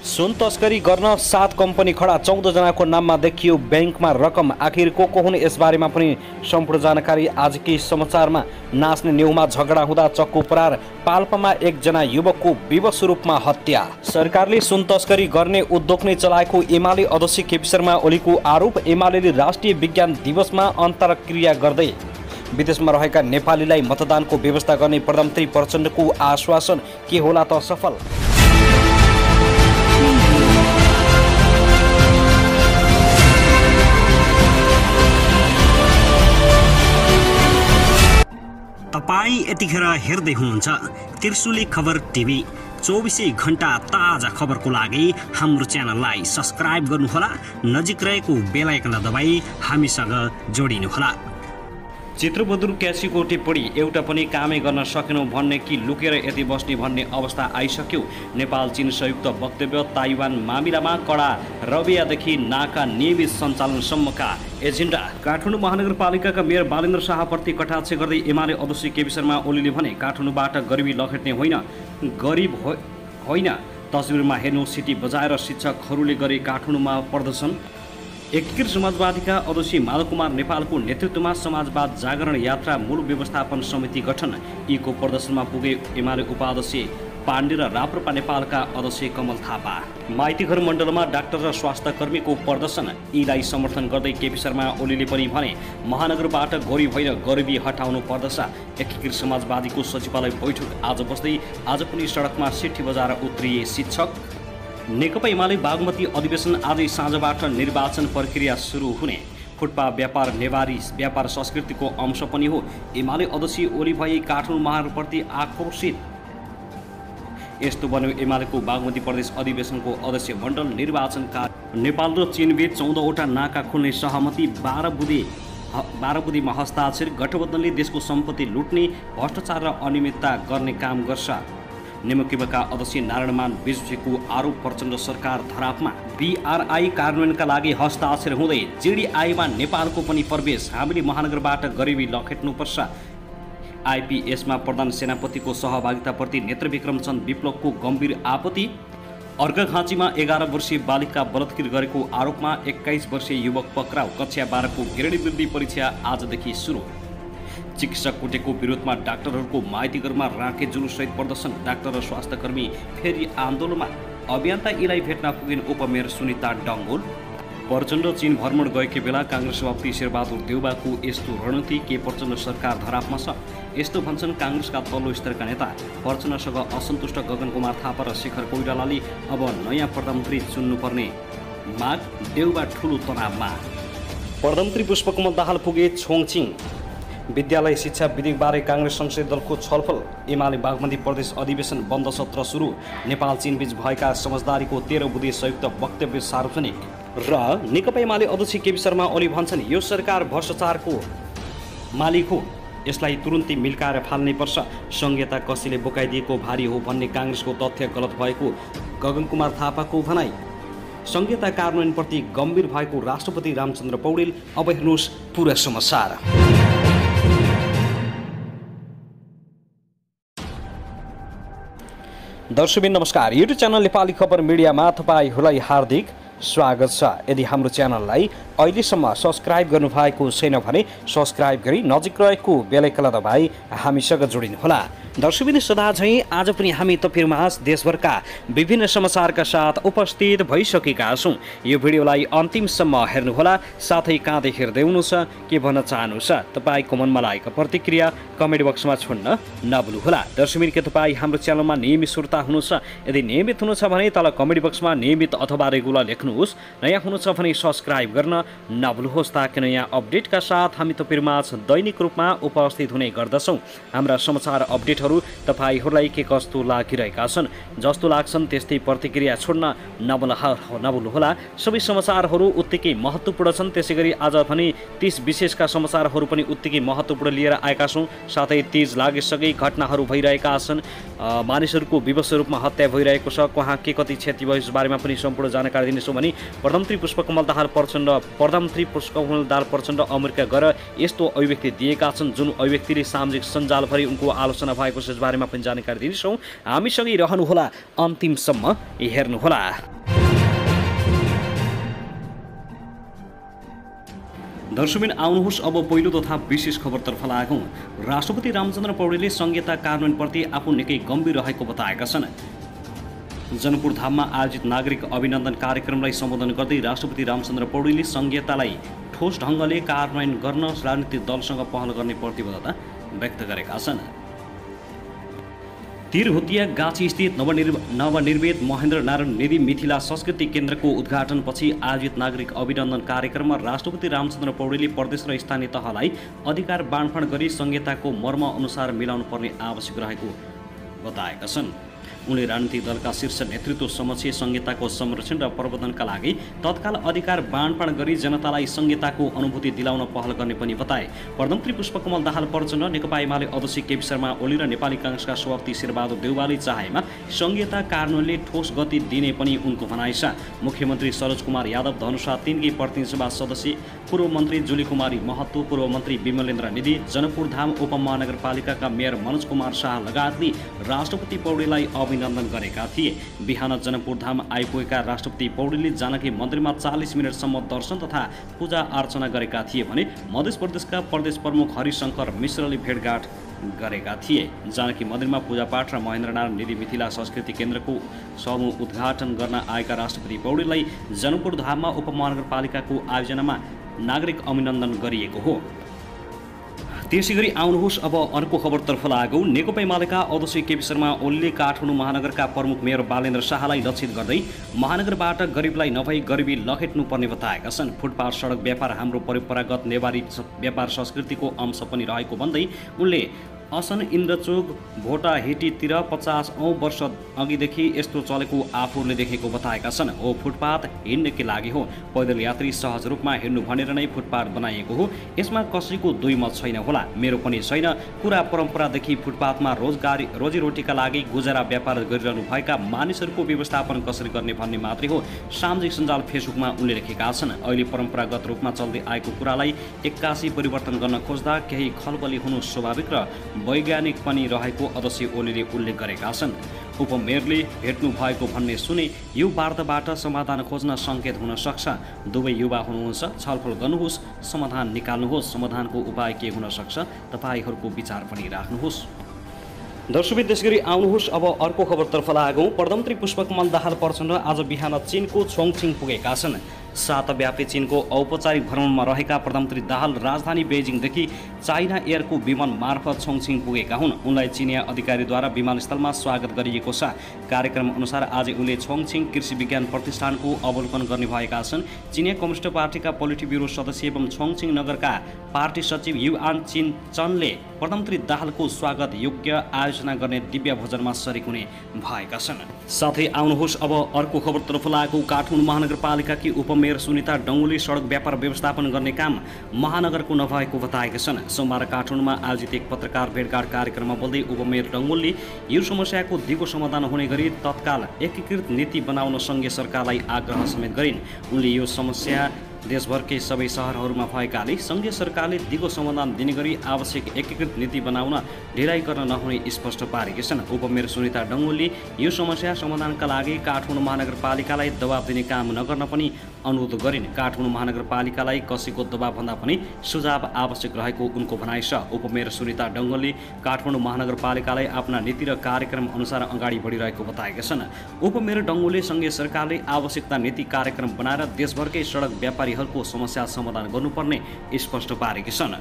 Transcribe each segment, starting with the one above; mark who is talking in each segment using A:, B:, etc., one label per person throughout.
A: सुन तस्करी गर्न 7 कम्पनी खडा, 14 जनाको नाममा देखियो बैंकमा रकम। आखिर को हुन् यसबारेमा पनि सम्पूर्ण जानकारी आजकै समाचारमा। नाच्ने न्यूमा झगडा हुँदा चक्कु परार, पाल्पामा एकजना युवकको विवश रूपमा हत्या। सरकारले सुन तस्करी गर्ने उद्योग नै चलाएको एमाले अध्यक्ष केपी शर्मा ओलीको आरोप। एमालेले राष्ट्रिय विज्ञान दिवसमा अन्तर्क्रिया गर्दै विदेशमा रहेका नेपालीलाई मतदानको व्यवस्था गर्ने प्रधानमन्त्री प्रचण्डको आश्वासन के होला त सफल?
B: तपाई यतिखेर हेर्दै हुनुहुन्छ त्रिशुली खबर टिभी। 24 घण्टा ताजा खबरको लागि हाम्रो च्यानललाई सब्स्क्राइब गर्नुहोला, नजिक रहेको बेल आइकन दबाई हामीसँग जोडिनुहोला।
A: चित्रबहादुर क्यासीको टिप्पणी, एउटा पनि कामै गर्न सकेनौँ भन्ने कि लुकेर यति बस्ने भन्ने अवस्था आइसक्यो। नेपाल चीन संयुक्त वक्तव्य, ताइवान मामिलामा कडा रवैयादेखि नाका नियमित सञ्चालनसम्मका एजेन्डा। काठमाडौँ महानगरपालिकाका मेयर बालेन्द्र शाहप्रति कटाक्ष गर्दै एमाले अध्यक्ष केपी शर्मा ओलीले भने, काठमाडौँबाट गरिबी लखेट्ने होइन, गरिब होइन। तस्बिरमा हेर्नु, सिटी बजाएर शिक्षकहरूले गरे काठमाडौँमा प्रदर्शन। एकीकृत समाजवादीका अध्यक्ष माधव कुमार नेपालको नेतृत्वमा समाजवाद जागरण यात्रा मूल व्यवस्थापन समिति गठन। यीको प्रदर्शनमा पुगे एमाले उपाध्यक्ष पाण्डे र राप्रपा नेपालका अध्यक्ष कमल थापा। माइतीघर मण्डलमा डाक्टर र स्वास्थ्यकर्मीको प्रदर्शन। यीलाई समर्थन गर्दै केपी शर्मा ओलीले पनि भने, महानगरबाट गरिब होइन, गरिबी हटाउनु पर्दछ। एकीकृत समाजवादीको सचिवालय बैठक आज बस्दै आज पनि सडकमा सिट्ठी बजाएर उत्रिए शिक्षक। नेकपा एमाले बागमती अधिवेशन आजै साँझबाट निर्वाचन प्रक्रिया सुरु हुने। फुटपा व्यापार नेवारी व्यापार संस्कृतिको अंश पनि हो। एमाले अध्यक्ष ओली भई काठमाडौँ महानगरप्रति आक्रोशित। यस्तो बन्यो एमालेको बागमती प्रदेश अधिवेशनको अध्यक्ष मण्डल निर्वाचनका। नेपाल र चीनबीच 14वटा नाका खोल्ने सहमति, 12 बुँदेमा हस्ताक्षर। गठबन्धनले देशको सम्पत्ति लुट्ने, भ्रष्टाचार र अनियमितता गर्ने काम गर्छ। नेमुकिमका अध्यक्ष नारायणमान विजुको आरोप। प्रचण्ड सरकार धरापमा। बीआरआई कार्यान्वयनका लागि हस्ताक्षर हुँदै जीडीआईमा नेपालको पनि प्रवेश। हामीले महानगरबाट गरिबी लखेट्नुपर्छ। आइपीएसमा प्रधान सेनापतिको सहभागिताप्रति नेत्रविक्रम चन्द विप्लवको गम्भीर आपत्ति। अर्घाखाँचीमा 11 वर्षीय बालिका बलात्कार गरेको आरोपमा 21 वर्षीय युवक पक्राउ। कक्षा 12को ग्रेड वृद्धि परीक्षा आजदेखि सुरु। चिकित्सक कोटेको विरोधमा डाक्टरहरूको माइतीघरमा राखे जुलुससहित प्रदर्शन। डाक्टर र स्वास्थ्यकर्मी फेरि आन्दोलनमा। अभियन्ता यीलाई भेट्न पुगिन् उपमेयर सुनिता डङ्गोल। प्रचण्ड चीन भ्रमण गएकै बेला काङ्ग्रेस सभापति शेरबहादुर देउबाको यस्तो रणनीति के प्रचण्ड सरकार धरापमा छ? यस्तो भन्छन् काङ्ग्रेसका तल्लो स्तरका नेता। प्रचण्डसँग असन्तुष्ट गगन कुमार थापा र शेखर कोइरालाले अब नयाँ प्रधानमन्त्री चुन्नुपर्ने माग। देउबा ठुलो तनावमा। प्रधानमन्त्री पुष्पकमल दाहाल पुगे छोङछिङ। विद्यालय शिक्षा विधेयकबारे काङ्ग्रेस संसदीय दलको छलफल। एमाले बागमती प्रदेश अधिवेशन बन्द सत्र सुरु। नेपाल चीनबीच भएका समझदारीको 13 बुँदे संयुक्त वक्तव्य सार्वजनिक। र नेकपा एमाले अध्यक्ष केपी शर्मा ओली भन्छन्, यो सरकार भ्रष्टाचारको मालिक हो, यसलाई तुरुन्तै मिल्काएर फाल्नै पर्छ। संहिता कसैले बोकाइदिएको भारी हो भन्ने काङ्ग्रेसको तथ्य गलत भएको गगन कुमार थापाको भनाई। संहिता कार्यान्वयनप्रति गम्भीर भएको राष्ट्रपति रामचन्द्र पौडेल। अब हेर्नुहोस् पुरा समाचार। दर्शकबिन नमस्कार। युट्युब च्यानल नेपाली खबर मिडियामा तपाईँहरूलाई हार्दिक स्वागत छ। यदि हाम्रो च्यानललाई अहिलेसम्म सब्स्क्राइब गर्नुभएको छैन भने सब्स्क्राइब गरी नजिक रहेको बेल आइकन दबाई हामीसँग जोडिनुहोला। दर्शकबिन सदा झैँ आज पनि हामी तपाईहरुमाझ देशभरका विभिन्न समाचारका साथ उपस्थित भइसकेका छौँ। यो भिडियोलाई अन्तिमसम्म हेर्नुहोला, साथै कहाँदै हेर्दै हुनुहुन्छ, के भन्न चाहनुहुन्छ, तपाईँको मनमा लागेको प्रतिक्रिया कमेन्ट बक्समा छोड्न नभुल्नुहोला। दर्शकबिन के तपाईँ हाम्रो च्यानलमा नियमित श्रोता हुनुहुन्छ? यदि नियमित हुनुहुन्छ भने तल कमेन्ट बक्समा नियमित अथवा रेगुलर लेख्नुहोस्। नयाँ हुनुहुन्छ भने सब्स्क्राइब गर्न नभुल्नुहोस्, ताकि नयाँ अपडेटका साथ हामी तपाईहरुमाझ दैनिक रूपमा उपस्थित हुने गर्दछौँ। हाम्रा समाचार अपडेटहरू तपाईहरूलाई के कस्तो लागिरहेका छन्, जस्तो लाग्छन् त्यस्तै प्रतिक्रिया छोड्न नभुल्नुहोला। सबै समाचारहरू उत्तिकै महत्त्वपूर्ण छन्। त्यसैगरी आज पनि 30 विशेषका समाचारहरू पनि उत्तिकै महत्त्वपूर्ण लिएर आएका छौँ। साथै तीज लागिसके घटनाहरू भइरहेका छन्। मानिसहरूको विवश रूपमा हत्या भइरहेको छ। कहाँ के कति क्षति भयो यस बारेमा पनि सम्पूर्ण जानकारी दिनेछौँ भने प्रधानमन्त्री पुष्पकमल दाहाल प्रचण्ड अमेरिका गएर यस्तो अभिव्यक्ति दिएका छन्, जुन अभिव्यक्तिले सामाजिक सञ्जालभरि उनको आलोचना भएको छ। यस बारेमा पनि जानकारी दिनेछौँ। हामीसँगै रहनुहोला, अन्तिमसम्म हेर्नुहोला। दर्शकबिन आउनुहोस् अब पहिलो तथा विशेष खबरतर्फ लागौँ। राष्ट्रपति रामचन्द्र पौडेलले संहिता कार्यान्वयनप्रति आफू निकै गम्भीर रहेको बताएका छन्। जनकपुर धाममा आयोजित नागरिक अभिनन्दन कार्यक्रमलाई सम्बोधन गर्दै राष्ट्रपति रामचन्द्र पौडेलले संहितालाई ठोस ढङ्गले कार्यान्वयन गर्न राजनीतिक दलसँग पहल गर्ने प्रतिबद्धता व्यक्त गरेका छन्। तिरहुतिया गाछी स्थित नवनिर्मित महेन्द्र नारायण निधि मिथिला संस्कृति केन्द्रको उद्घाटनपछि आयोजित नागरिक अभिनन्दन कार्यक्रममा राष्ट्रपति रामचन्द्र पौडेलले प्रदेश र स्थानीय तहलाई अधिकार बाँडफाँड गरी संहिताको मर्म अनुसार मिलाउनु पर्ने आवश्यक रहेको बताएका छन्। उनले राजनीतिक दलका शीर्ष नेतृत्व समक्ष संहिताको संरक्षण र प्रवर्धनका लागि तत्काल अधिकार बाँडफाँड गरी जनतालाई संहिताको अनुभूति दिलाउन पहल गर्ने पनि बताए। प्रधानमन्त्री पुष्पकमल दाहाल प्रचण्ड, नेकपा एमाले अध्यक्ष केपी शर्मा ओली र नेपाली काङ्ग्रेसका सभापति शेरबहादुर देउवाले चाहेमा संहिता कार्यान्वयनले ठोस गति दिने पनि उनको भनाइ छ। मुख्यमन्त्री सरोज कुमार यादव, धनुषा 3 प्रतिनिधि सभा सदस्य, पूर्व मन्त्री जुली कुमारी महतो, पूर्व मन्त्री विमलेन्द्र निधि, जनकपुर धाम उपमहानगरपालिकाका मेयर मनोज कुमार शाह लगायतले राष्ट्रपति पौडेललाई अभिनन्दन गरेका थिए। बिहान जनकपुर धाम आइपुगेका राष्ट्रपति पौडेलले जानकी मन्दिरमा 40 मिनटसम्म दर्शन तथा पूजा अर्चना गरेका थिए भने मध्य प्रदेशका प्रदेश प्रमुख हरिशङ्कर मिश्रले भेटघाट गरेका थिए। जानकी मन्दिरमा पूजापाठ र महेन्द्र नारायण निधि मिथिला संस्कृति केन्द्रको समूह उद्घाटन गर्न आएका राष्ट्रपति पौडेललाई जनकपुर धाममा उपमहानगरपालिकाको आयोजनामा नागरिक अभिनन्दन गरिएको हो। त्यसैगरी आउनुहोस् अब अर्को खबरतर्फ लागौँ। नेकपा एमालेका अध्यक्ष केपी शर्मा ओलीले काठमाडौँ महानगरका प्रमुख मेयर बालेन्द्र शाहलाई लक्षित गर्दै महानगरबाट गरिबलाई नभई गरिबी लखेट्नुपर्ने बताएका छन्। फुटपाथ सडक व्यापार हाम्रो परम्परागत नेवारी व्यापार संस्कृतिको अंश पनि रहेको भन्दै उनले असन इन्द्रचोक भोटाहेटीतिर 50औं वर्ष अघिदेखि यस्तो चलेको आफूले देखेको बताएका छन्। हो फुटपाथ हिँड्नकै लागि हो, पैदल यात्री सहज रूपमा हिँड्नु भनेर नै फुटपाथ बनाइएको हो। यसमा कसैको दुई मत छैन होला, मेरो पनि छैन। कुरा परम्परादेखि फुटपाथमा रोजीरोटीका लागि गुजारा व्यापार गरिरहनु भएका मानिसहरूको व्यवस्थापन कसरी गर्ने भन्ने मात्रै हो, सामाजिक सञ्जाल फेसबुकमा उनले लेखेका छन्। अहिले परम्परागत रूपमा चल्दै आएको कुरालाई 81 परिवर्तन गर्न खोज्दा केही खलबली हुनु स्वाभाविक र वैज्ञानिक पनि रहेको अध्यक्ष ओलीले उल्लेख गरेका छन्। उपमेयरले भेट्नु भएको भन्ने सुने यो वार्ताबाट समाधान खोज्न सङ्केत हुन सक्छ। दुवै युवा हुनुहुन्छ, छलफल गर्नुहोस्, समाधान निकाल्नुहोस्। समाधानको उपाय के हुन सक्छ, तपाईँहरूको विचार पनि राख्नुहोस्। दर्शक त्यसगरी आउनुहोस् अब अर्को खबरतर्फ लागौँ। प्रधानमन्त्री पुष्पकमल दाहाल प्रचण्ड आज बिहान चीनको छोङछिङ पुगेका छन्। 7 व्यापी चीनको औपचारिक भ्रमणमा रहेका प्रधानमन्त्री दाहाल राजधानी बेजिङदेखि चाइना एयरको विमान मार्फत छोङछिङ पुगेका हुन्। उनलाई चिनिया अधिकारीद्वारा विमानस्थलमा स्वागत गरिएको छ। कार्यक्रम अनुसार आज उनले छोङछिङ कृषि विज्ञान प्रतिष्ठानको अवलोकन गर्ने भएका छन्। चिनिया कम्युनिस्ट पार्टीका पोलिट ब्युरो सदस्य एवं छोङछिङ नगरका पार्टी सचिव युआन चिन चनले प्रधानमन्त्री दाहालको स्वागत योग्य आयोजना गर्ने दिव्य भोजनमा सरिक हुने भएका छन्। साथै आउनुहोस् अब अर्को खबरतर्फ लागेको। काठमाडौँ महानगरपालिकाकी उपमेयर सुनिता डङ्गुले सडक व्यापार व्यवस्थापन गर्ने काम महानगरको नभएको बताएका छन्। सोमबार काठमाडौँमा आयोजित एक पत्रकार भेटघाट कार्यक्रममा बोल्दै उपमेयर डङ्गुलले यो समस्याको दिगो समाधान हुने गरी तत्काल एकीकृत नीति बनाउन सङ्घीय सरकारलाई आग्रह समेत गरिन्। उनले यो समस्या देशभरकै सबै सहरहरूमा भएकाले सङ्घीय सरकारले दिगो समाधान दिने गरी आवश्यक एकीकृत नीति बनाउन ढिलाइ गर्न नहुने स्पष्ट पारेका छन्। उपमेयर सुनिता डङ्गुलले यो समस्या समाधानका लागि काठमाडौँ महानगरपालिकालाई दबाब दिने काम नगर्न पनि अनुरोध गरिन्। काठमाडौँ महानगरपालिकालाई कसैको दबाबभन्दा पनि सुझाव आवश्यक रहेको उनको भनाइ छ। उपमेयर सुनिता डङ्गुलले काठमाडौँ महानगरपालिकालाई आफ्ना नीति र कार्यक्रम अनुसार अगाडि बढिरहेको बताएका छन्। उपमेयर डङ्गुलले सङ्घीय सरकारले आवश्यकता नीति कार्यक्रम बनाएर देशभरकै सडक व्यापारीहरूको समस्या समाधान गर्नुपर्ने स्पष्ट पारेका छन्।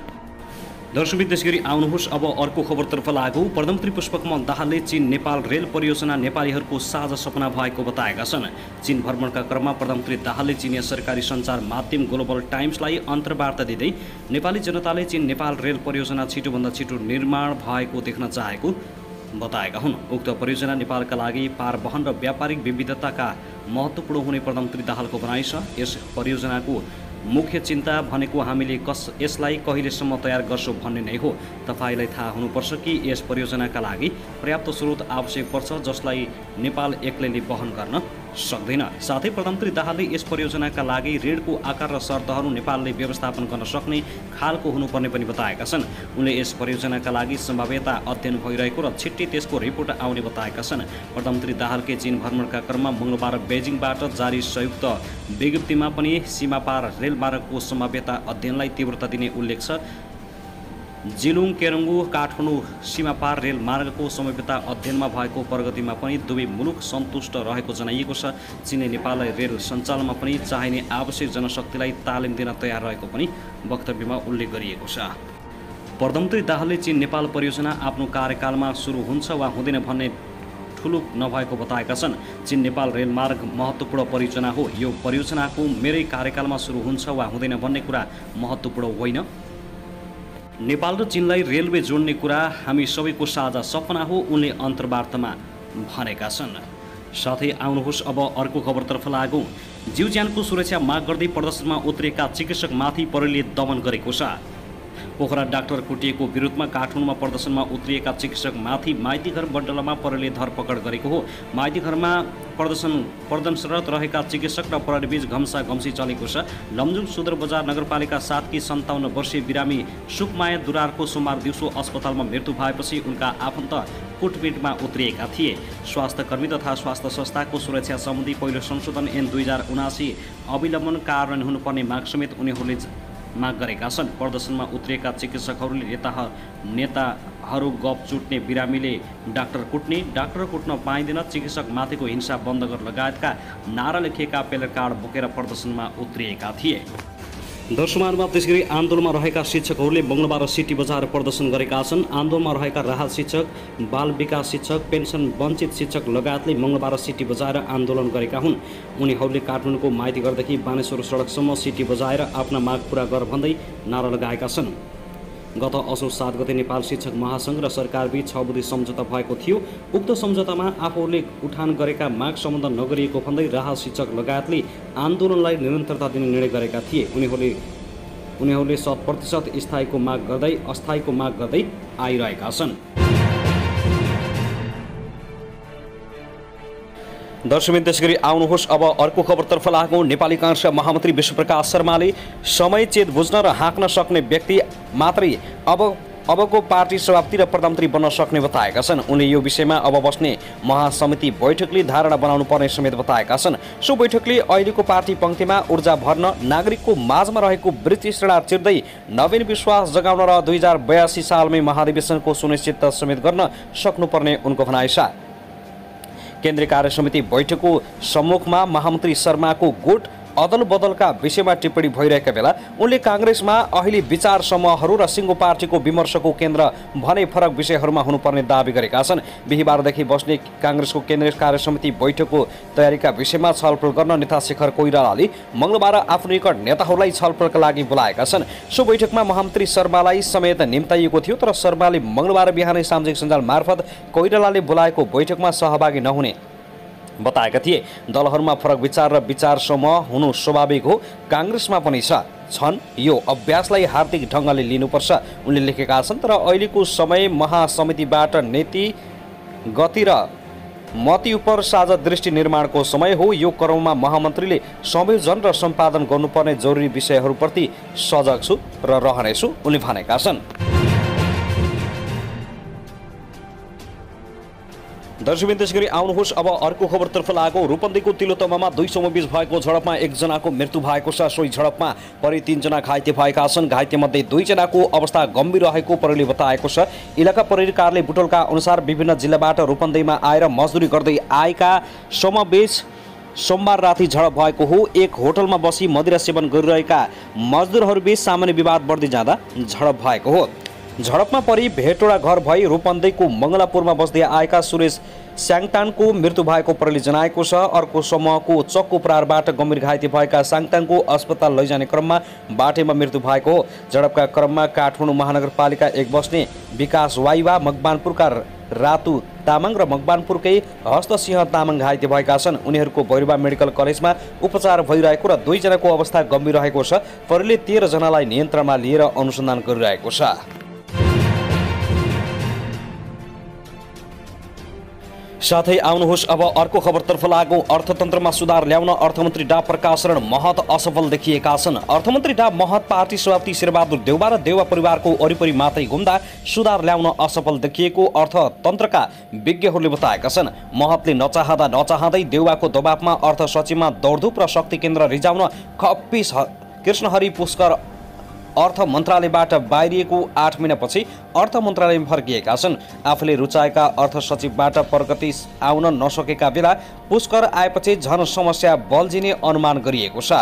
A: दर्शक त्यसगरी आउनुहोस् अब अर्को खबरतर्फ लागौँ। प्रधानमन्त्री पुष्पकमल दाहालले चीन नेपाल रेल परियोजना नेपालीहरूको साझा सपना भएको बताएका छन्। चीन भ्रमणका क्रममा प्रधानमन्त्री दाहालले चिनिया सरकारी सञ्चार माध्यम ग्लोबल टाइम्सलाई अन्तर्वार्ता दिँदै नेपाली जनताले चीन नेपाल रेल परियोजना छिटोभन्दा छिटो निर्माण भएको देख्न चाहेको बताएका हुन्। उक्त परियोजना नेपालका लागि पारवहन र व्यापारिक विविधताका महत्त्वपूर्ण हुने प्रधानमन्त्री दाहालको भनाइ छ। यस परियोजनाको मुख्य चिन्ता भनेको हामीले यसलाई कहिलेसम्म तयार गर्छौँ भन्ने नै हो। तपाईँलाई थाहा हुनुपर्छ कि यस परियोजनाका लागि पर्याप्त स्रोत आवश्यक पर्छ, जसलाई नेपाल एक्लैले वहन गर्न सक्दैन। साथै प्रधानमन्त्री दाहालले यस परियोजनाका लागि ऋणको आकार र शर्तहरू नेपालले व्यवस्थापन गर्न सक्ने खालको हुनुपर्ने पनि बताएका छन्। उनले यस परियोजनाका लागि सम्भाव्यता अध्ययन भइरहेको र छिट्टै त्यसको रिपोर्ट आउने बताएका छन्। प्रधानमन्त्री दाहालकै चीन भ्रमणका क्रममा मङ्गलबार बेजिङबाट जारी संयुक्त विज्ञप्तिमा पनि सीमापार रेलमार्गको सम्भाव्यता अध्ययनलाई तीव्रता दिने उल्लेख छ। जिलुङ केरङ्गु काठमाडौँ सीमापार रेलमार्गको सम्भाव्यता अध्ययनमा भएको प्रगतिमा पनि दुवै मुलुक सन्तुष्ट रहेको जनाइएको छ। चीनले नेपाललाई रेल सञ्चालनमा पनि चाहिने आवश्यक जनशक्तिलाई तालिम दिन तयार रहेको पनि वक्तव्यमा उल्लेख गरिएको छ। प्रधानमन्त्री दाहालले चीन नेपाल परियोजना आफ्नो कार्यकालमा सुरु हुन्छ वा हुँदैन भन्ने ठुलो नभएको बताएका छन्। चीन नेपाल रेलमार्ग महत्त्वपूर्ण परियोजना हो। यो परियोजनाको मेरै कार्यकालमा सुरु हुन्छ वा हुँदैन भन्ने कुरा महत्त्वपूर्ण होइन। नेपाल र चीनलाई रेलवे जोड्ने कुरा हामी सबैको साझा सपना हो, उनले अन्तर्वार्तामा भनेका छन्। साथै आउनुहोस् अब अर्को खबरतर्फ लागौँ। जीव ज्यानको सुरक्षा माग गर्दै प्रदर्शनमा उत्रिएका चिकित्सकमाथि प्रहरीले दमन गरेको छ। पोखरा डाक्टर कुटिएको विरुद्धमा काठमाडौँमा प्रदर्शनमा उत्रिएका चिकित्सकमाथि माइतीघर बण्डलमा प्रहरीले धरपकड गरेको हो। माइतीघरमा प्रदर्शनरत रहेका चिकित्सक र प्रहरीबीच घम्साघम्सी चलेको छ। लमजुङ सुदूर बजार नगरपालिका 7 की 57 वर्षीय बिरामी सुकमाया दुरारको सोमबार दिउँसो अस्पतालमा मृत्यु भएपछि उनका आफन्त कुटपिटमा उत्रिएका थिए। स्वास्थ्यकर्मी तथा स्वास्थ्य संस्थाको सुरक्षा सम्बन्धी पहिलो संशोधन ऐन 2079 अविलम्बन कार्यान्वयन हुनुपर्ने माग समेत उनीहरूले माग गरेका छन्। प्रदर्शनमा उत्रिएका चिकित्सकहरूले नेताहरू गफ चुट्ने, बिरामीले डाक्टर कुट्न पाइँदैन, चिकित्सक माथिको हिंसा बन्द गर लगायतका नारा लेखिएका प्लेकार्ड बोकेर प्रदर्शनमा उत्रिएका थिए। दर्शकमा त्यसगरी आन्दोलनमा रहेका शिक्षकहरूले मङ्गलबार सिटी बजार प्रदर्शन गरेका छन्। आन्दोलनमा रहेका राहत शिक्षक, बाल विकास शिक्षक, पेन्सन वञ्चित शिक्षक लगायतले मङ्गलबार सिटी बजाएर आन्दोलन गरेका हुन्। उनीहरूले काठमाडौँको माइतीघरदेखि बानेश्वर सडकसम्म सिटी बजाएर आफ्ना माग पूरा गर भन्दै नारा लगाएका छन्। गत असोज 7 गते नेपाल शिक्षक महासङ्घ र सरकारबीच 6 बुँदे सम्झौता भएको थियो। उक्त सम्झौतामा आफूहरूले उठान गरेका माग सम्बन्ध नगरिएको भन्दै राहत शिक्षक लगायतले आन्दोलनलाई निरन्तरता दिने निर्णय गरेका थिए। उनीहरूले 100% स्थायीको माग गर्दै अस्थायीको माग गर्दै आइरहेका छन्। दर्शकबिन त्यसगरी आउनुहोस् अब अर्को खबरतर्फ लागौँ। नेपाली काङ्ग्रेसका महामन्त्री विश्वप्रकाश शर्माले समय चेत बुझ्न र हाँक्न सक्ने व्यक्ति मात्रै अबको पार्टी सभापति र प्रधानमन्त्री बन्न सक्ने बताएका छन्। उनले यो विषयमा अब बस्ने महासमिति बैठकले धारणा बनाउनु पर्ने समेत बताएका छन्। सो बैठकले अहिलेको पार्टी पङ्क्तिमा ऊर्जा भर्न, नागरिकको माझमा रहेको वृत्ति श्रेणा चिर्दै नवीन विश्वास जगाउन र 2082 सालमै महाधिवेशनको सुनिश्चित समेत गर्न सक्नुपर्ने उनको भनाइ छ। केन्द्रीय कार्य समिति बैठकको सम्मुखमा महामन्त्री शर्माको गुट अदल बदलका विषयमा टिप्पणी भइरहेका बेला उनले काङ्ग्रेसमा अहिले विचार समूहहरू र सिङ्गो पार्टीको विमर्शको केन्द्र भने फरक विषयहरूमा हुनुपर्ने दावी गरेका छन्। बिहिबारदेखि बस्ने काङ्ग्रेसको केन्द्रीय कार्य समिति बैठकको तयारीका विषयमा छलफल गर्न नेता शेखर कोइरालाले मङ्गलबार आफ्नो निकट नेताहरूलाई छलफलका लागि बोलाएका छन्। सो बैठकमा महामन्त्री शर्मालाई समेत निम्ताइएको थियो, तर शर्माले मङ्गलबार बिहानै सामाजिक सञ्जाल मार्फत कोइरालाले बोलाएको बैठकमा सहभागी नहुने बताएका थिए। दलहरूमा फरक विचार र विचार समूह हुनु स्वाभाविक हो, काङ्ग्रेसमा पनि छन्। यो अभ्यासलाई हार्दिक ढङ्गले लिनुपर्छ उनले लेखेका छन्। तर अहिलेको समय महासमितिबाट नीति, गति र मती उपर साझा दृष्टि निर्माणको समय हो। यो क्रममा महामन्त्रीले संयोजन र सम्पादन गर्नुपर्ने जरुरी विषयहरूप्रति सजग छु र रहनेछु उनले भनेका छन्। दर्शकबिन त्यसगरी आउनुहोस् अब अर्को खबरतर्फ लागौँ। रूपन्देहीको तिलोत्तमामा 2 समूह बीच भएको झडपमा 1 जनाको मृत्यु भएको छ। सोही झडपमा परि 3 जना घाइते भएका छन्। घाइतेमध्ये 2 जनाको अवस्था गम्भीर रहेको प्रहरीले बताएको छ। इलाका प्रहरी कार्यालय बुटोलका अनुसार विभिन्न जिल्लाबाट रूपन्देहीमा आएर मजदुरी गर्दै आएका समूहबीच सोमबार राति झडप भएको हो। एक होटलमा बसी मदिरा सेवन गरिरहेका मजदुरहरूबीच सामान्य विवाद बढ्दै जाँदा झडप भएको हो। झडपमा परि भेटोडा घर भई रूपन्देहीको मङ्गलापुरमा बस्दै आएका सुरेश स्याङतानको मृत्यु भएको प्रहरीले जनाएको छ। अर्को समूहको चक्कु प्रहारबाट गम्भीर घाइते भएका स्याङताङको अस्पताल लैजाने क्रममा बाटैमा मृत्यु भएको हो। झडपका क्रममा काठमाडौँ महानगरपालिका 1 बस्ने विकास वाइवा, मकवानपुरका रातु तामाङ र मकवानपुरकै हस्तसिंह तामाङ घाइते भएका छन्। उनीहरूको भैरवा मेडिकल कलेजमा उपचार भइरहेको र 2 जनाको अवस्था गम्भीर रहेको छ। प्रहरीले 13 जनालाई नियन्त्रणमा लिएर अनुसन्धान गरिरहेको छ। साथै आउनुहोस् अब अर्को खबरतर्फ लागौं। अर्थतन्त्रमा सुधार ल्याउन अर्थमन्त्री डा प्रकाश शरण महत असफल देखिएका छन्। अर्थमन्त्री डा महत पार्टी सभापति शेरबहादुर देउवा र देउवा परिवारको वरिपरि मात्रै घुम्दा सुधार ल्याउन असफल देखिएको अर्थतन्त्रका विज्ञहरूले बताएका छन्। महतले नचाहँदै देउवाको दबावमा अर्थ सचिवमा दौडधुप र शक्ति केन्द्र रिजाउन खप्पिस कृष्णहरि पुष्कर अर्थ मन्त्रालयबाट बाहिरिएको 8 महिनापछि अर्थ मन्त्रालयमा फर्किएका छन्। आफूले रुचाएका अर्थ सचिवबाट प्रगति आउन नसकेका बेला पुष्कर आएपछि झन समस्या बल्झिने अनुमान गरिएको छ।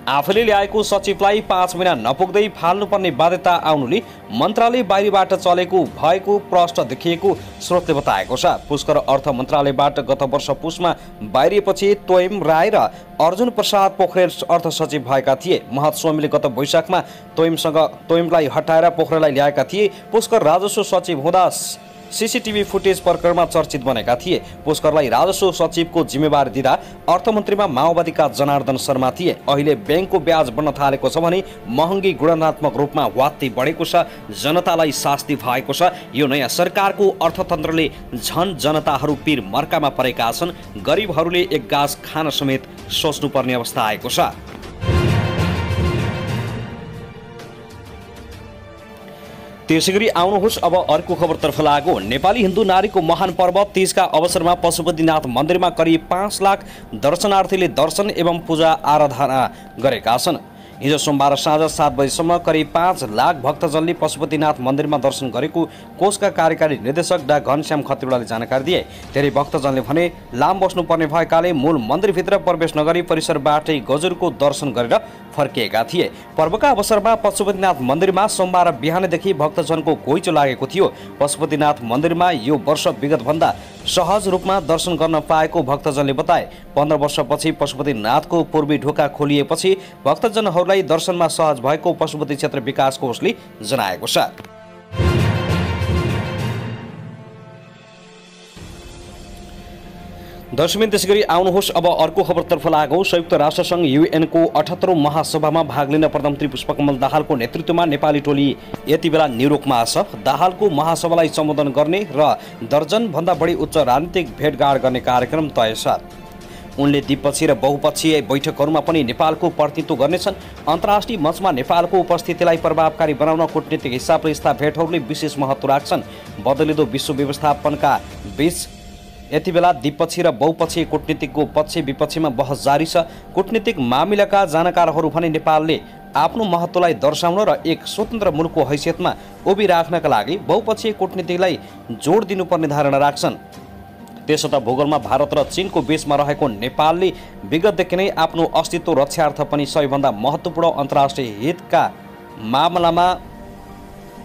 A: आफूले ल्याएको सचिवलाई 5 महिना नपुग्दै फाल्नुपर्ने बाध्यता आउनुले मन्त्रालय बाहिरबाट चलेको भएको प्रश्न देखिएको स्रोतले बताएको छ। पुष्कर अर्थ मन्त्रालयबाट गत वर्ष पुसमा बाहिरिएपछि तोयम राय र अर्जुन प्रसाद पोखरेल अर्थ सचिव भएका थिए। महत स्वामीले गत वैशाखमा तोयमलाई हटाएर पोखरेललाई ल्याएका थिए। पुष्कर राजस्व सचिव हुँदा सीसीटीभी फुटेज प्रकरणमा चर्चित बनेका थिए। पुष्करलाई राजस्व सचिवको जिम्मेवारी दिँदा अर्थमन्त्रीमा माओवादीका जनार्दन शर्मा थिए। अहिले ब्याङ्कको ब्याज बढ्न थालेको छ भने महँगी गुणात्मक रूपमा वात्ती बढेको छ, जनतालाई शास्ति भएको छ। यो नयाँ सरकारको अर्थतन्त्रले झन जनताहरू पीर मर्कामा परेका छन्। गरिबहरूले एक गाँस खान समेत सोच्नुपर्ने अवस्था आएको छ। त्यसैगरी आउनुहोस् अब अर्को खबरतर्फ लागौं। नेपाली हिन्दू नारीको महान पर्व तीजका अवसरमा पशुपतिनाथ मन्दिरमा करिब 5 लाख दर्शनार्थीले दर्शन एवं पूजा आराधना गरेका छन्। हिजो सोमबार साँझ 7 बजेसम्म करिब 5 लाख भक्तजनले पशुपतिनाथ मन्दिरमा दर्शन गरेको कोषका कार्यकारी निर्देशक डा घनश्याम खतिवड़ाले जानकारी दिए। धेरै भक्तजनले भने लाम बस्नुपर्ने भएकाले मूल मन्दिरभित्र प्रवेश नगरी परिसरबाटै गजुरको दर्शन गरेर फर्किएका थिए। पर्वका अवसरमा पशुपतिनाथ मन्दिरमा सोमबार बिहानदेखि भक्तजनको घोइचो लागेको थियो। पशुपतिनाथ मन्दिरमा यो वर्ष विगतभन्दा सहज रूपमा दर्शन गर्न पाएको भक्तजनले बताए। 15 वर्षपछि पशुपतिनाथको पूर्वी ढोका खोलिएपछि भक्तजनहरूलाई दर्शनमा सहज भएको पशुपति क्षेत्र विकास कोषले जनाएको छ। दर्शकबिन त्यसैगरी आउनुहोस् अब अर्को खबरतर्फ लागौं। संयुक्त राष्ट्रसङ्घ युएनको 78औं महासभामा भाग लिन प्रधानमन्त्री पुष्पकमल दाहालको नेतृत्वमा नेपाली टोली यति बेला न्युयोर्कमा छ। दाहालको महासभालाई सम्बोधन गर्ने र दर्जनभन्दा बढी उच्च राजनीतिक भेटघाट गर्ने कार्यक्रम तय छ। उनले द्विपक्षीय र बहुपक्षीय बैठकहरूमा पनि नेपालको प्रतिनिधित्व गर्नेछन्। अन्तर्राष्ट्रिय मञ्चमा नेपालको उपस्थितिलाई प्रभावकारी बनाउन कूटनीतिक हिसाबले यस्ता भेटहरूले विशेष महत्त्व राख्छन्। बदलिँदो विश्व व्यवस्थापनका बीच यति बेला द्विपक्षीय र बहुपक्षीय कूटनीतिको पक्ष विपक्षमा बहस जारी छ। कूटनीतिक मामिलाका जानकारहरू भने नेपालले आफ्नो महत्त्वलाई दर्शाउन र एक स्वतन्त्र मुलुकको हैसियतमा उभिराख्नका लागि बहुपक्षीय कूटनीतिलाई जोड दिनुपर्ने धारणा राख्छन्। त्यसो त भूगोलमा भारत र चीनको बीचमा रहेको नेपालले विगतदेखि नै आफ्नो अस्तित्व रक्षार्थ पनि सबैभन्दा महत्त्वपूर्ण अन्तर्राष्ट्रिय हितका मामलामा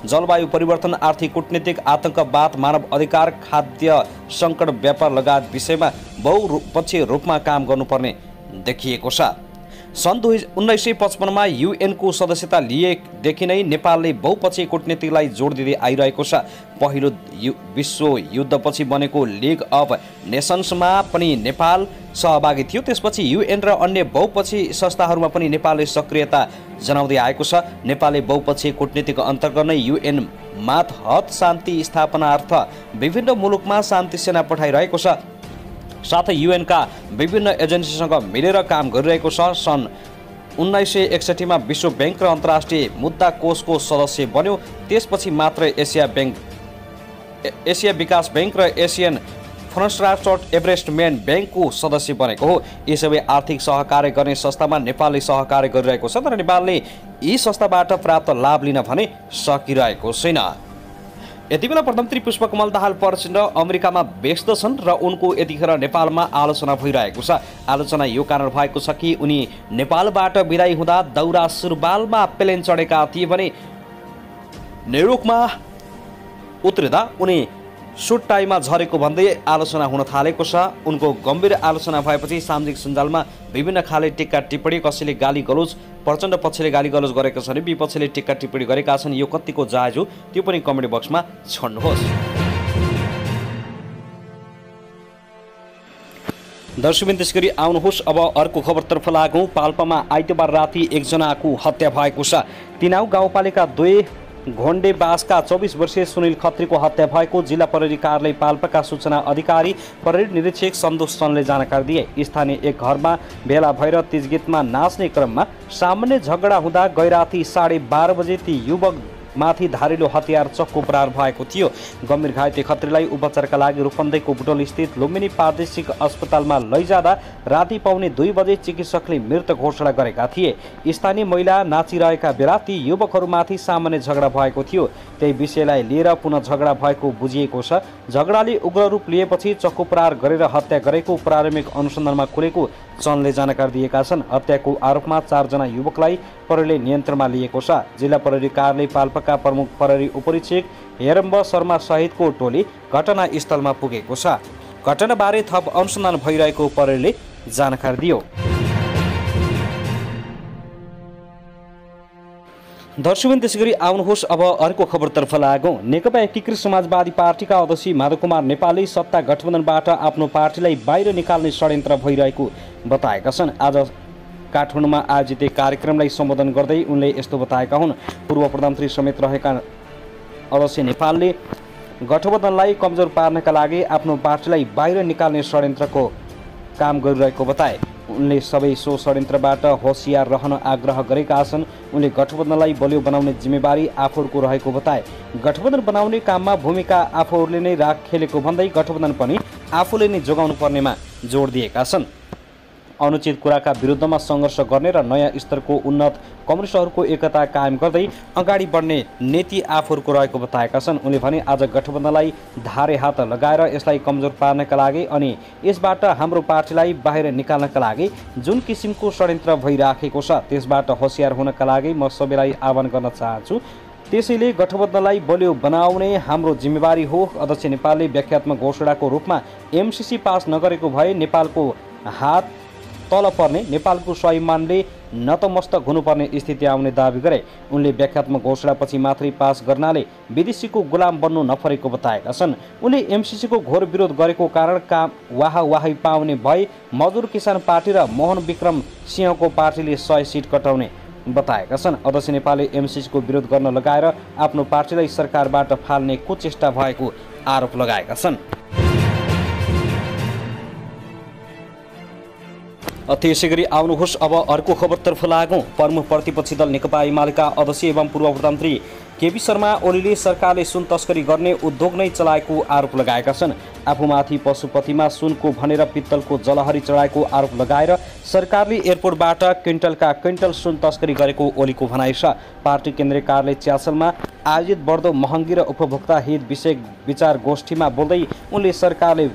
A: जलवायु परिवर्तन, आर्थिक कूटनीतिक, आतंकवाद, मानव अधिकार, खाद्य सङ्कट, व्यापार लगायत विषयमा बहुपक्षीय रूपमा काम गर्नुपर्ने देखिएको छ। सन् 1955मा युएनको सदस्यता लिएदेखि नै नेपालले बहुपक्षीय कूटनीतिलाई जोड दिँदै आइरहेको छ। पहिलो विश्व युद्धपछि बनेको लिग अफ नेसन्समा पनि नेपाल सहभागी थियो। त्यसपछि युएन र अन्य बहुपक्षीय संस्थाहरूमा पनि नेपालले सक्रियता जनाउँदै आएको छ। नेपालले बहुपक्षीय कूटनीतिको अन्तर्गत नै युएन मातहत शान्ति स्थापनार्थ विभिन्न मुलुकमा शान्ति सेना पठाइरहेको छ। साथै युएनका विभिन्न एजेन्सीसँग मिलेर काम गरिरहेको छ। सन् 1961मा विश्व ब्याङ्क र अन्तर्राष्ट्रिय मुद्रा कोषको सदस्य बन्यो। त्यसपछि मात्र एसिया विकास ब्याङ्क र एसियन फ्रन्ट्रास्ट एभरेस्टमेन्ट ब्याङ्कको सदस्य बनेको हो। यी सबै आर्थिक सहकार्य गर्ने संस्थामा नेपालले सहकार्य गरिरहेको छ, तर नेपालले यी संस्थाबाट प्राप्त लाभ लिन भने सकिरहेको छैन। यति बेला प्रधानमन्त्री पुष्पकमल दाहाल प्रचण्ड अमेरिकामा व्यस्त छन् र उनको यतिखेर नेपालमा आलोचना भइरहेको छ। आलोचना यो कारण भएको छ कि उनी नेपालबाट बिदाई हुँदा दौरा सुरुवालमा प्लेन चढेका थिए भने न्युयोर्कमा उत्रिँदा उनी सुट टाईमा झरेको भन्दै आलोचना हुन थालेको छ। उनको गम्भीर आलोचना भएपछि सामाजिक सञ्जालमा विभिन्न खाले टिक्का टिप्पणी, कसैले गाली गलोज, प्रचण्ड पक्षले गाली गलोज गरेका छन्, विपक्षले टिक्का टिप्पणी गरेका छन्। यो कतिको जायज हो त्यो पनि कमेन्ट बक्समा छाड्नुहोस्। दर्शकबिन त्यसगरी आउनुहोस् अब अर्को खबरतर्फ लागौं। पाल्पामा आइतबार राति एकजनाको हत्या भएको छ। तिनाउ गाउँपालिका 2 घोन्डेबासका 24 वर्षीय सुनिल खत्रीको हत्या भएको जिल्ला प्रहरी कार्यालय पाल्पाका सूचना अधिकारी प्रहरी निरीक्षक सन्तोष चन्दले जानकारी दिए। स्थानीय एक घरमा भेला भएर तीज गीतमा नाच्ने क्रममा सामान्य झगडा हुँदा गैराती 12:30 बजे ती युवक माथि धारिलो हतियार चक्कु प्रहार भएको थियो। गम्भीर घाइते खत्रीलाई उपचारका लागि रूपन्देहीको बुटोल स्थित लुम्बिनी प्रादेशिक अस्पतालमा लैजाँदा राति पाउने 2 बजे चिकित्सकले मृत घोषणा गरेका थिए। स्थानीय महिला नाचिरहेका बेला ती युवकहरूमाथि सामान्य झगडा भएको थियो। त्यही विषयलाई लिएर पुनः झगडा भएको बुझिएको छ। झगडाले उग्र रूप लिएपछि चक्कु प्रहार गरेर हत्या गरेको प्रारम्भिक अनुसन्धानमा खुलेको चन्दले जानकारी दिएका छन्। हत्याको आरोपमा 4 जना युवकलाई प्रहरीले नियन्त्रणमा लिएको छ। जिल्ला प्रहरी कार्यालय पाल्पाका प्रमुख प्रहरी उपरीक्षक हेरम्ब शर्मा सहितको टोली घटनास्थलमा पुगेको छ। घटनाबारे थप अनुसन्धान भइरहेको प्रहरीले जानकारी दियो। दर्शकबिन त्यसैगरी आउनुहोस् अब अर्को खबरतर्फ लागौँ। नेकपा एकीकृत समाजवादी पार्टीका अध्यक्ष माधव कुमार नेपालले सत्ता गठबन्धनबाट आफ्नो पार्टीलाई बाहिर निकाल्ने षड्यन्त्र भइरहेको बताएका छन्। आज काठमाडौँमा आयोजित एक कार्यक्रमलाई सम्बोधन गर्दै उनले यस्तो बताएका हुन्। पूर्व प्रधानमन्त्री समेत रहेका अध्यक्ष नेपालले गठबन्धनलाई कमजोर पार्नका लागि आफ्नो पार्टीलाई बाहिर निकाल्ने षड्यन्त्रको काम गरिरहेको बताए। उनले सबै सो षड्यन्त्रबाट होसियार रहन आग्रह गरेका छन्। उनले गठबन्धनलाई बलियो बनाउने जिम्मेवारी आफूहरूको रहेको बताए। गठबन्धन बनाउने काममा भूमिका आफूहरूले नै खेलेको भन्दै गठबन्धन पनि आफूले नै जोगाउनु पर्नेमा जोड दिएका छन्। अनुचित कुराका विरुद्धमा सङ्घर्ष गर्ने र नयाँ स्तरको उन्नत कम्युनिस्टहरूको एकता कायम गर्दै अगाडि बढ्ने नीति आफूहरूको रहेको बताएका छन्। उनले भने आज गठबन्धनलाई धारे हात लगाएर यसलाई कमजोर पार्नका लागि अनि यसबाट हाम्रो पार्टीलाई बाहिर निकाल्नका लागि जुन किसिमको षड्यन्त्र भइराखेको छ त्यसबाट होसियार हुनका लागि म सबैलाई आह्वान गर्न चाहन्छु। त्यसैले गठबन्धनलाई बलियो बनाउने हाम्रो जिम्मेवारी हो। अध्यक्ष नेपालले व्याख्यात्मक घोषणाको रूपमा एमसिसी पास नगरेको भए नेपालको हात तल पर्ने, नेपालको स्वाभिमानले नतमस्तक हुनुपर्ने स्थिति आउने दावी गरे। उनले व्याख्यात्मक घोषणापछि मात्रै पास गर्नाले विदेशीको गुलाम बन्नु नपरेको बताएका छन्। उनले एमसिसीको घोर विरोध गरेको कारण काम वाही पाउने भए मजदुर किसान पार्टी र मोहन विक्रम सिंहको पार्टीले 100 सिट कटाउने बताएका छन्। अध्यक्ष नेपालले एमसिसीको विरोध गर्न लगाएर आफ्नो पार्टीलाई सरकारबाट फाल्ने कुचेष्टा भएको आरोप लगाएका छन्। त्यसैगरी आउनुहोस् अब अर्को खबरतर्फ लागौँ। प्रमुख प्रतिपक्षी दल नेकपा एमालेका अध्यक्ष एवं पूर्व प्रधानमन्त्री केपी शर्मा ओलीले सरकारले सुन तस्करी गर्ने उद्योग नै चलाएको आरोप लगाएका छन्। आफूमाथि पशुपतिमा सुनको भनेर पित्तलको जलहरी चढाएको आरोप लगाएर सरकारले एयरपोर्टबाट क्विन्टलका क्विन्टल सुन तस्करी गरेको ओलीको भनाइ छ। पार्टी केन्द्रीय कार्यालय च्यासलमा आयोजित बढ्दो महँगी र उपभोक्ता हित विषयक विचार गोष्ठीमा बोल्दै उनले सरकारले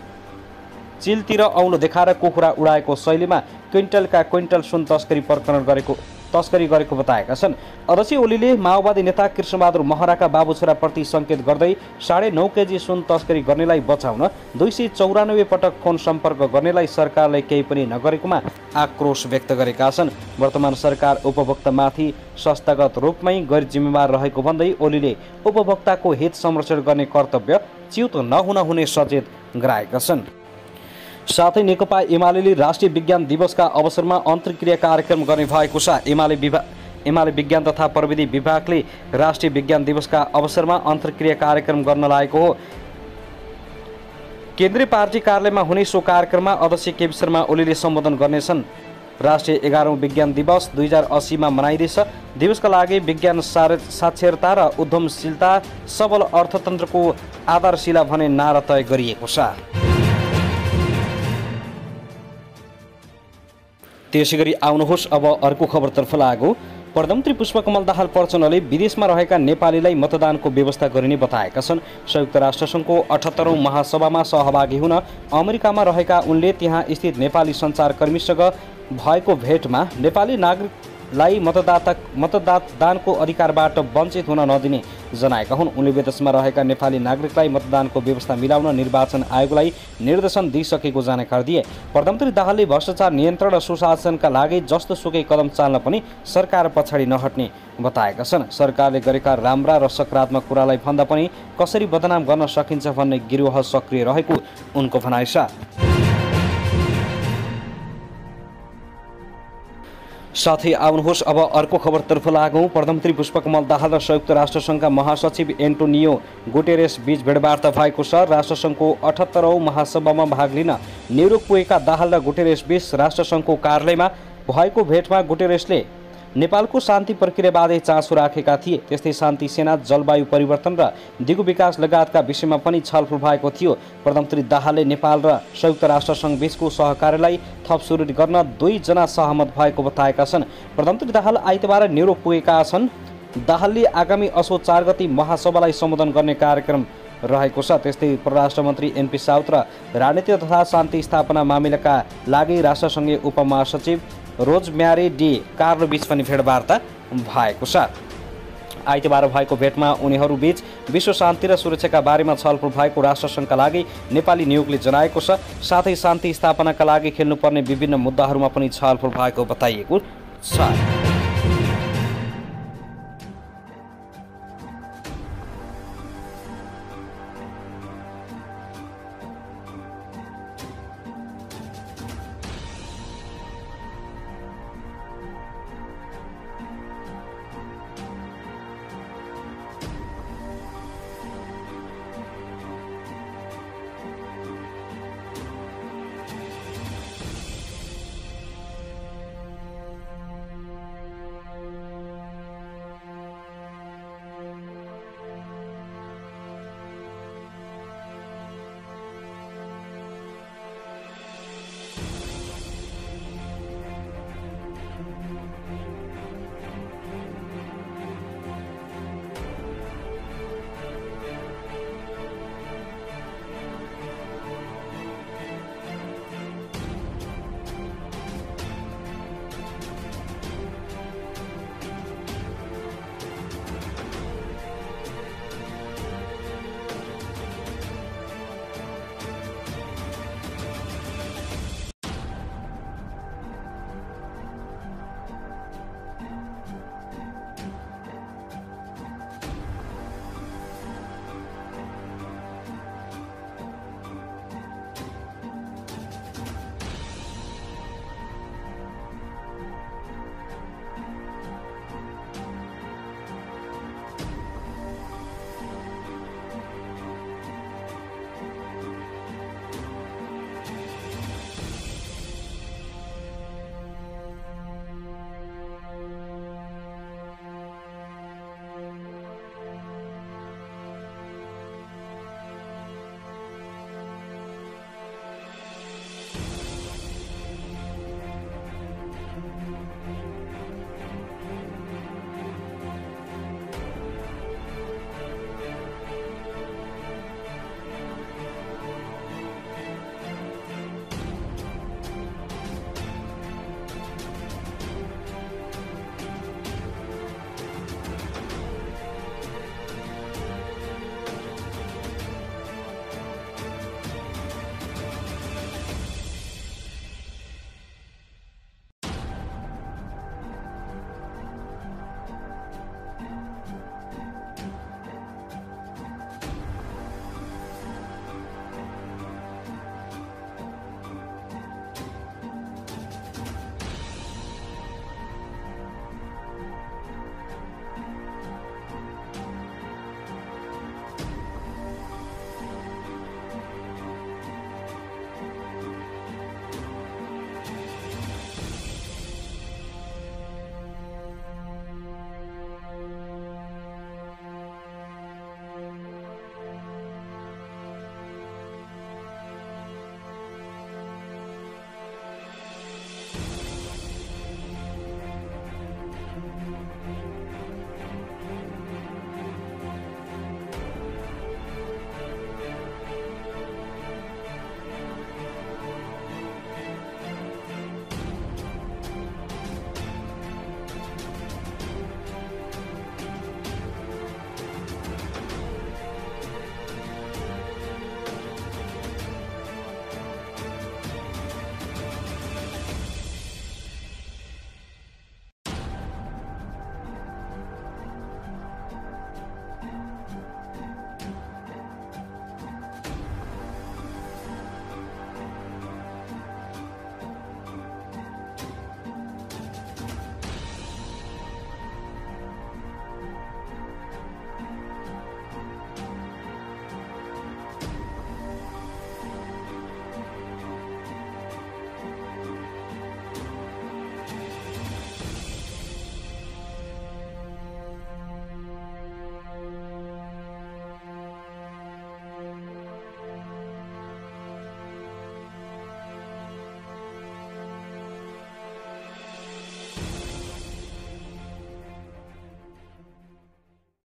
A: चिलतिर औँलो देखाएर कुखुरा उडाएको शैलीमा क्विन्टलका क्विन्टल सुन तस्करी गरेको बताएका छन्। अध्यक्ष ओलीले माओवादी नेता कृष्णबहादुर महराका बाबु छोराप्रति सङ्केत गर्दै 9.5 केजी सुन तस्करी गर्नेलाई बचाउन 294 पटक फोन सम्पर्क गर्नेलाई सरकारले केही पनि नगरेकोमा आक्रोश व्यक्त गरेका छन्। वर्तमान सरकार उपभोक्तामाथि संस्थागत रूपमै गैर जिम्मेवार रहेको भन्दै ओलीले उपभोक्ताको हित संरक्षण गर्ने कर्तव्य च्युत नहुन हुने सचेत गराएका छन्। साथै नेकपा एमाले राष्ट्रिय विज्ञान दिवसका अवसरमा अन्तर्क्रिया कार्यक्रम गर्ने भएको छ। एमाले विज्ञान तथा प्रविधि विभागले राष्ट्रिय विज्ञान दिवसका अवसरमा अन्तर्क्रिया कार्यक्रम गर्न लागेको हो। केन्द्रीय पार्टी कार्यालयमा हुने सो कार्यक्रममा अध्यक्ष केपी शर्मा ओलीले सम्बोधन गर्नेछन्। राष्ट्रिय 11औं विज्ञान दिवस 2080 मा मनाइँदैछ। दिवसका लागि विज्ञान साक्षरता र उद्यमशीलता सबल अर्थतन्त्रको आधारशिला भन्ने नारा तय गरिएको छ। त्यसैगरी आउनुहोस् अब अर्को खबरतर्फ लागौँ। प्रधानमन्त्री पुष्पकमल दाहाल प्रचण्डले विदेशमा रहेका नेपालीलाई मतदानको व्यवस्था गरिने बताएका छन्। संयुक्त राष्ट्रसङ्घको 78औं महासभामा सहभागी हुन अमेरिकामा रहेका उनले त्यहाँ स्थित नेपाली सञ्चारकर्मीसँग भएको भेटमा नेपाली नागरिकलाई मतदानको अधिकारबाट वञ्चित हुन नदिने जनाएका हुन्। उनले विदेशमा रहेका नेपाली नागरिकलाई मतदानको व्यवस्था मिलाउन निर्वाचन आयोगलाई निर्देशन दिइसकेको जानकारी दिए। प्रधानमन्त्री दाहालले भ्रष्टाचार नियन्त्रण र सुशासनका लागि जस्तो सुकै कदम चाल्न पनि सरकार पछाडि नहट्ने बताएका छन्। सरकारले गरेका राम्रा र सकारात्मक कुरालाई भन्दा पनि कसरी बदनाम गर्न सकिन्छ भन्ने गिरोह सक्रिय रहेको उनको भनाइ छ। साथै आउनुहोस् अब अर्को खबरतर्फ लागौँ। प्रधानमन्त्री पुष्पकमल दाहाल र संयुक्त राष्ट्रसङ्घका महासचिव एन्टोनियो गुटेरेस बीच भेटवार्ता भएको छ। राष्ट्रसङ्घको 78औं महासभामा भाग लिन न्युयोर्क पुगेका दाहाल र गुटेरेस बीच राष्ट्रसङ्घको कार्यालयमा भएको भेटमा गुटेरेसले नेपालको शान्ति प्रक्रियाबारे चासो राखेका थिए। त्यस्तै शान्ति सेना, जलवायु परिवर्तन र दिगो विकास लगायतका विषयमा पनि छलफल भएको थियो। प्रधानमन्त्री दाहालले नेपाल र संयुक्त राष्ट्रसङ्घ बीचको सहकार्यलाई थप सुदृढ गर्न दुईजना सहमत भएको बताएका छन्। प्रधानमन्त्री दाहाल आइतबार न्युयोर्क पुगेका छन्। दाहालले आगामी असोज 4 गते महासभालाई सम्बोधन गर्ने कार्यक्रम रहेको छ। त्यस्तै परराष्ट्र मन्त्री एनपी साउथ र राजनीति तथा शान्ति स्थापना मामिलाका लागि राष्ट्रसङ्घीय उपमहासचिव रोजम्यारी डी कार्लो बीच पनि भेटवार्ता भएको छ। आइतबार भएको भेटमा उनीहरूबीच विश्व शान्ति र सुरक्षाका बारेमा छलफल भएको राष्ट्रसङ्घका लागि नेपाली नियोगले जनाएको छ। साथै शान्ति स्थापनाका लागि खेल्नुपर्ने विभिन्न मुद्दाहरूमा पनि छलफल भएको बताइएको छ।